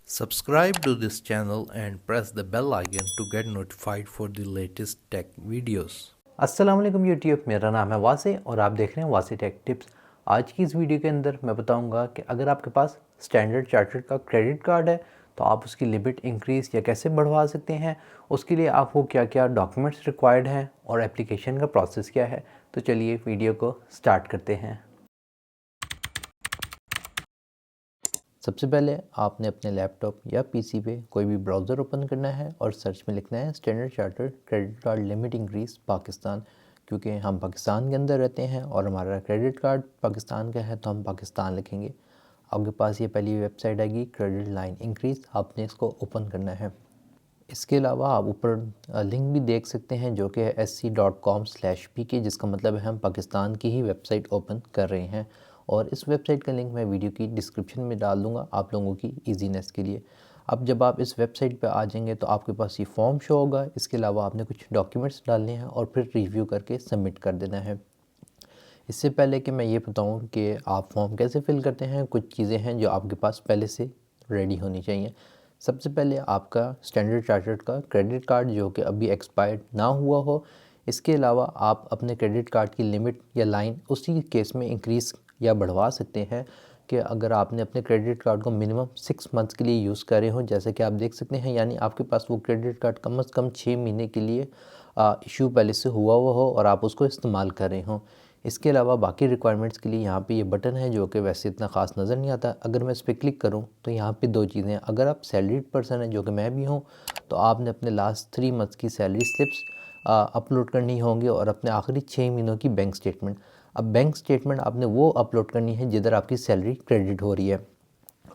Subscribe to this channel and press the bell icon to get notified for the latest tech videos. अस्सलाम वालेकुम YouTube, मेरा नाम है वासे और आप देख रहे हैं वासे टेक टिप्स। आज की इस वीडियो के अंदर मैं बताऊंगा कि अगर आपके पास स्टैंडर्ड चार्टर्ड का क्रेडिट कार्ड है तो आप उसकी लिमिट इंक्रीज़ या कैसे बढ़वा सकते हैं, उसके लिए आपको क्या क्या डॉक्यूमेंट्स रिक्वायर्ड हैं और एप्लीकेशन का प्रोसेस क्या है। तो चलिए वीडियो को स्टार्ट करते हैं। सबसे पहले आपने अपने लैपटॉप या पीसी पे कोई भी ब्राउज़र ओपन करना है और सर्च में लिखना है standard chartered credit card limit increase Pakistan, क्योंकि हम पाकिस्तान के अंदर रहते हैं और हमारा क्रेडिट कार्ड पाकिस्तान का है तो हम पाकिस्तान लिखेंगे। आपके पास ये पहली वेबसाइट आएगी क्रेडिट लाइन इंक्रीज, आपने इसको ओपन करना है। इसके अलावा आप ऊपर लिंक भी देख सकते हैं जो कि है sc.com/pk, जिसका मतलब है हम पाकिस्तान की ही वेबसाइट ओपन कर रहे हैं। और इस वेबसाइट का लिंक मैं वीडियो की डिस्क्रिप्शन में डाल दूंगा आप लोगों की ईजीनेस के लिए। अब जब आप इस वेबसाइट पे आ जाएंगे तो आपके पास ये फॉर्म शो होगा। इसके अलावा आपने कुछ डॉक्यूमेंट्स डालने हैं और फिर रिव्यू करके सबमिट कर देना है। इससे पहले कि मैं ये बताऊं कि आप फॉर्म कैसे फिल करते हैं, कुछ चीज़ें हैं जो आपके पास पहले से रेडी होनी चाहिए। सबसे पहले आपका स्टैंडर्ड चार्टर्ड का क्रेडिट कार्ड जो कि अभी एक्सपायर्ड ना हुआ हो। इसके अलावा आप अपने क्रेडिट कार्ड की लिमिट या लाइन उसी केस में इंक्रीज़ या बढ़वा सकते हैं कि अगर आपने अपने क्रेडिट कार्ड को मिनिमम 6 मंथ्स के लिए यूज़ करे हों, जैसे कि आप देख सकते हैं, यानी आपके पास वो क्रेडिट कार्ड कम से कम 6 महीने के लिए इशू पहले से हुआ हो और आप उसको इस्तेमाल कर रहे हों। इसके अलावा बाकी रिक्वायरमेंट्स के लिए यहाँ पे ये बटन है जो कि वैसे इतना ख़ास नज़र नहीं आता। अगर मैं इस पर क्लिक करूँ तो यहाँ पे दो चीज़ें हैं। अगर आप सैलरीड पर्सन हैं जो कि मैं भी हूँ तो आपने अपने लास्ट 3 मंथ्स की सैलरी स्लिप्स अपलोड करनी होंगी और अपने आखिरी 6 महीनों की बैंक स्टेटमेंट। अब बैंक स्टेटमेंट आपने वो अपलोड करनी है जिधर आपकी सैलरी क्रेडिट हो रही है।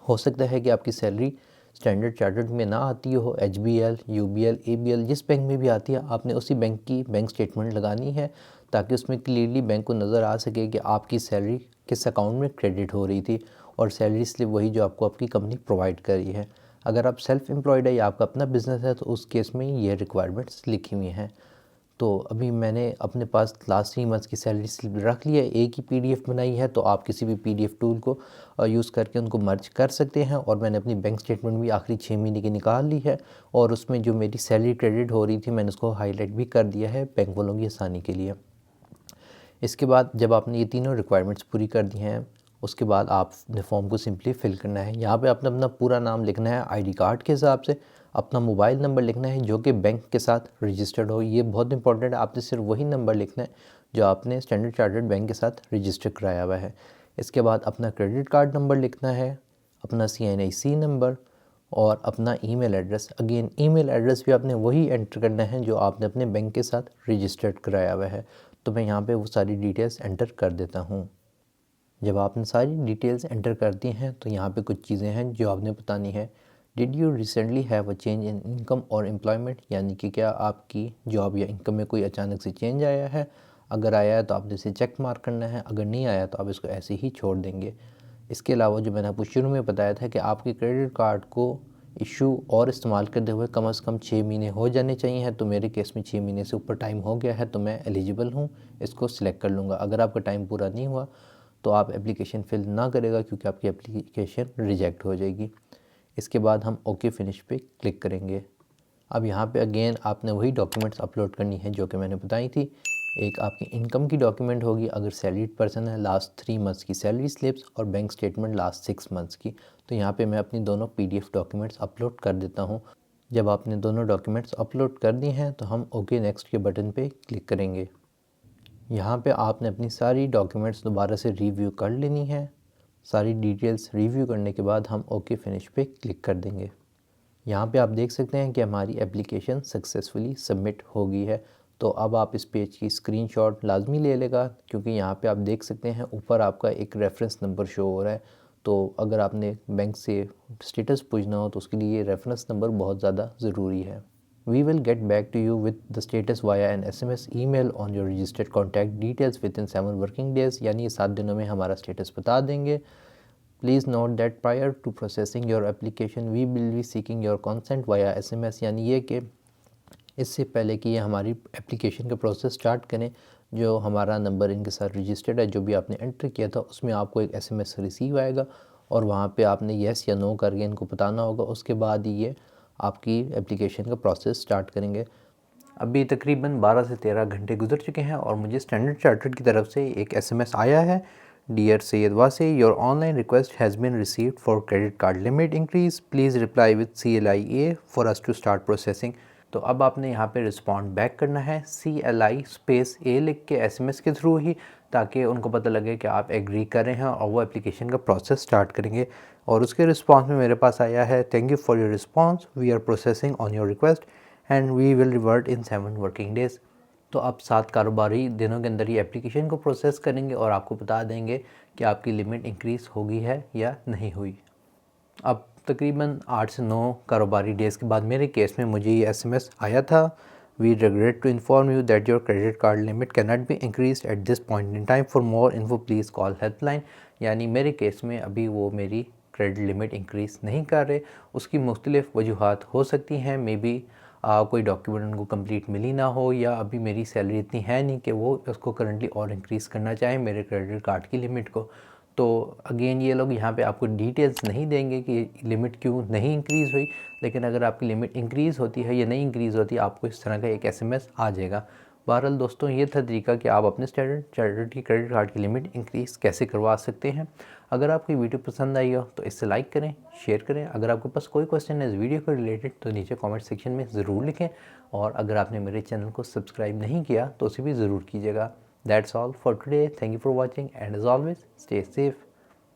हो सकता है कि आपकी सैलरी स्टैंडर्ड चार्टर्ड में ना आती हो, HBL, UBL, ABL जिस बैंक में भी आती है आपने उसी बैंक की बैंक स्टेटमेंट लगानी है ताकि उसमें क्लियरली बैंक को नज़र आ सके कि आपकी सैलरी किस अकाउंट में क्रेडिट हो रही थी और सैलरी स्लिप वही जो आपको आपकी कंपनी प्रोवाइड कर रही है। अगर आप सेल्फ एम्प्लॉयड है या आपका अपना बिजनेस है तो उस केस में ये रिक्वायरमेंट्स लिखी हुई हैं। तो अभी मैंने अपने पास लास्ट 3 मंथ्स की सैलरी स्लिप रख ली है, एक ही PDF बनाई है, तो आप किसी भी PDF टूल को यूज़ करके उनको मर्ज कर सकते हैं। और मैंने अपनी बैंक स्टेटमेंट भी आखिरी 6 महीने की निकाल ली है और उसमें जो मेरी सैलरी क्रेडिट हो रही थी मैंने उसको हाईलाइट भी कर दिया है बैंक वालों की आसानी के लिए। इसके बाद जब आपने ये तीनों रिक्वायरमेंट्स पूरी कर दी हैं उसके बाद आपने फॉर्म को सिंपली फिल करना है। यहाँ पे आपने अपना पूरा नाम लिखना है ID कार्ड के हिसाब से, अपना मोबाइल नंबर लिखना है जो कि बैंक के साथ रजिस्टर्ड हो। ये बहुत इंपॉर्टेंट है, आपने सिर्फ वही नंबर लिखना है जो आपने स्टैंडर्ड चार्टर्ड बैंक के साथ रजिस्टर कराया हुआ है। इसके बाद अपना क्रेडिट कार्ड नंबर लिखना है, अपना CNIC नंबर और अपना email address. Again email address भी आपने वही एंटर करना है जो आपने अपने बैंक के साथ रजिस्टर्ड कराया हुआ है। तो मैं यहाँ पे वो सारी डिटेल्स एंटर कर देता हूँ। जब आपने सारी डिटेल्स एंटर कर दी हैं तो यहाँ पे कुछ चीज़ें हैं जो आपने बतानी है। Did you recently have a change in income और एम्प्लॉयमेंट, यानी कि क्या आपकी जॉब या इनकम में कोई अचानक से चेंज आया है। अगर आया है तो आपने इसे चेक मार्क करना है, अगर नहीं आया तो आप इसको ऐसे ही छोड़ देंगे। इसके अलावा जो मैंने आपको शुरू में बताया था कि आपके क्रेडिट कार्ड को इशू और इस्तेमाल करते हुए कम से कम 6 महीने हो जाने चाहिए हैं, तो मेरे केस में 6 महीने से ऊपर टाइम हो गया है तो मैं एलिजिबल हूँ, इसको सिलेक्ट कर लूँगा। अगर आपका टाइम पूरा नहीं हुआ तो आप एप्लीकेशन फिल ना करेगा क्योंकि आपकी एप्लीकेशन रिजेक्ट हो जाएगी। इसके बाद हम ओके फिनिश पे क्लिक करेंगे। अब यहाँ पे अगेन आपने वही डॉक्यूमेंट्स अपलोड करनी है जो कि मैंने बताई थी। एक आपकी इनकम की डॉक्यूमेंट होगी अगर सैलरीड पर्सन है, लास्ट 3 मंथ्स की सैलरी स्लिप्स और बैंक स्टेटमेंट लास्ट 6 मंथ्स की। तो यहाँ पे मैं अपनी दोनों PDF डॉक्यूमेंट्स अपलोड कर देता हूँ। जब आपने दोनों डॉक्यूमेंट्स अपलोड कर दी हैं तो हम ओके नेक्स्ट के बटन पे क्लिक करेंगे। यहाँ पे आपने अपनी सारी डॉक्यूमेंट्स दोबारा से रिव्यू कर लेनी है। सारी डिटेल्स रिव्यू करने के बाद हम ओके फिनिश पे क्लिक कर देंगे। यहाँ पे आप देख सकते हैं कि हमारी एप्लीकेशन सक्सेसफुली सबमिट हो गई है। तो अब आप इस पेज की स्क्रीनशॉट लाजमी ले लेगा क्योंकि यहाँ पे आप देख सकते हैं ऊपर आपका एक रेफरेंस नंबर शो हो रहा है। तो अगर आपने बैंक से स्टेटस पूछना हो तो उसके लिए ये रेफरेंस नंबर बहुत ज़्यादा ज़रूरी है। We will get back to you with the status via an SMS email on your registered contact details within 7 working days, यानी 7 दिनों में हमारा स्टेटस बता देंगे। Please note that prior to processing your application we will be seeking your consent via SMS, यानी ये कि इससे पहले कि ये हमारी एप्लीकेशन का प्रोसेस स्टार्ट करें जो हमारा नंबर इनके साथ रजिस्टर्ड है, जो भी आपने एंटर किया था उसमें आपको एक SMS रिसीव आएगा और वहाँ पे आपने येस या नो करके इनको बताना होगा। उसके बाद ही ये आपकी एप्लीकेशन का प्रोसेस स्टार्ट करेंगे। अभी तकरीबन 12 से 13 घंटे गुजर चुके हैं और मुझे स्टैंडर्ड चार्टर्ड की तरफ से एक SMS आया है, dear Syed Wasi, your online request has been received for credit card limit increase, please reply with CLIA for us to start processing. तो अब आपने यहाँ पे रिस्पॉन्ड बैक करना है CLI स्पेस A लिख के SMS के थ्रू ही, ताकि उनको पता लगे कि आप एग्री कर रहे हैं और वो एप्लीकेशन का प्रोसेस स्टार्ट करेंगे। और उसके रिस्पॉन्स में मेरे पास आया है, thank you for your response, we are processing on your request and we will revert in 7 working days. तो आप 7 कारोबारी दिनों के अंदर ये एप्लीकेशन को प्रोसेस करेंगे और आपको बता देंगे कि आपकी लिमिट इंक्रीज़ होगी है या नहीं हुई। अब तकरीबन 8 से 9 कारोबारी डेज़ के बाद मेरे केस में मुझे ये SMS आया था, we regret to inform you that your credit card limit can not be increase at this point in time, for more info please call helpline. यानी मेरे केस में अभी वो मेरी क्रेडिट लिमिट इंक्रीज़ नहीं कर रहे। उसकी मुख्तलिफ़ वजूहात हो सकती हैं, मे बी कोई डॉक्यूमेंट उनको कंप्लीट मिली ना हो, या अभी मेरी सैलरी इतनी है नहीं कि वो उसको करंटली और इंक्रीज़ करना चाहें मेरे क्रेडिट कार्ड की लिमिट को। तो अगेन ये लोग यहाँ पे आपको डिटेल्स नहीं देंगे कि लिमिट क्यों नहीं इंक्रीज़ हुई, लेकिन अगर आपकी लिमिट इंक्रीज़ होती है या नहीं इंक्रीज़ होती, आपको इस तरह का एक SMS आ जाएगा। बहरहाल दोस्तों, ये था तरीका कि आप अपने स्टैंडर्ड चार्टर्ड की क्रेडिट कार्ड की लिमिट इंक्रीज़ कैसे करवा सकते हैं। अगर आपको वीडियो पसंद आई हो तो इसे लाइक करें, शेयर करें। अगर आपके पास कोई क्वेश्चन है इस वीडियो को रिलेटेड तो नीचे कमेंट सेक्शन में ज़रूर लिखें, और अगर आपने मेरे चैनल को सब्सक्राइब नहीं किया तो उसे भी ज़रूर कीजिएगा। That's all for today, thank you for watching and as always stay safe.